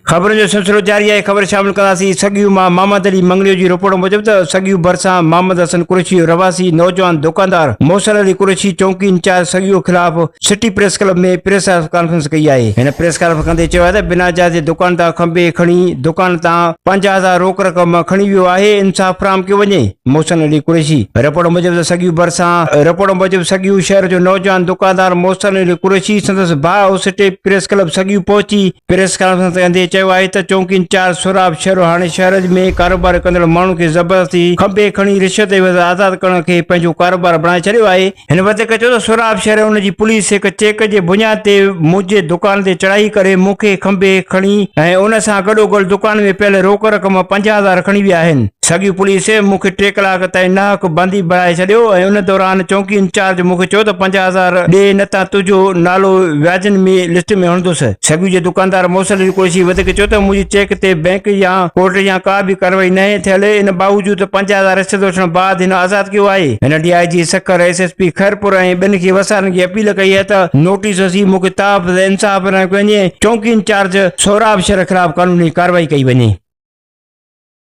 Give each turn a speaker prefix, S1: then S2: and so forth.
S1: ख़बर जो सिलसिलो जारी है। ख़बर शामिल कंदासीं। सॻियूं मां मोहम्मद अली मंगलियो जी रिपोर्ट मूजिब त सॻियूं भरिसां मोहम्मद हसन कुरैशी रवासी नौजवान दुकानदार मोहसिन अली कुरैशी चौकी इंचार्ज सॻियूं ख़िलाफ़ सिटी प्रेस क्लब में प्रेस कॉन्फ्रेंस कई आहे। हिन प्रेस कॉन्फ्रेंस कंदे चयो आहे त बिना इजाज़त दुकान तां खंबे खणी दुकान तां 50,000 रोक रक़म खणी वियो आहे। इंसाफ़ फराहम कयो वञे। मोहसिन अली कुरैशी रिपोर्ट मूजिब सॻियूं भरिसां सॻियूं शहर जो नौजवान दुकानदार मोहसिन अली कुरैशी संदसि भाउ सिटी प्रेस क्लब सॻियूं पहुची प्रेस कॉन्फ्रेंस कंदे चयो आहे त चौकी इंचार्ज सोराब शहर हाणे शहर में कारोबार कंदड़ माण्हू खे ज़बरदस्ती खंबे खणी रिश्वत एवज़ आज़ाद करण खे पंहिंजो कारोबार बणाए छॾियो आहे। हिन वधीक चयो त सोराब शहर हुन जी पुलिस हिकु चेक जे बुनियाद ते मुंहिंजे दुकान ते चढ़ाई करे मूंखे खंबे खणी ऐं उन सां गॾोगॾु दुकान में पियल रोक रक़म 50,000 खणी विया आहिनि। सॻी पुलिस मूंखे 3 कलाक ताईं नाहक बंदी बणाए छॾियो ऐं उन दौरान चौकी इंचार्ज मूंखे चयो त 50,000 ॾे न त तुंहिंजो नालो व्याजनि में लिस्ट में हणंदुसि। सॻी जे दुकानदार मोहसिन अली कुरैशी वधीक चयो त मुंहिंजी चेक ते बैंक या कोर्ट या का बि कार्रवाई न थियल। इन बावजूद 50,000 रिश्वत वठण बाद हिन आज़ाद कयो आहे। हिन DIG सखर SSP खैरपुर ऐं ॿिनि खे वसारण जी अपील कई आहे त नोटिस असी मूंखे इंसाफ़ न वञे। चौकी इंचार्ज सोराब शहर ख़िलाफ़ कानूनी कार्रवाई कई वञे।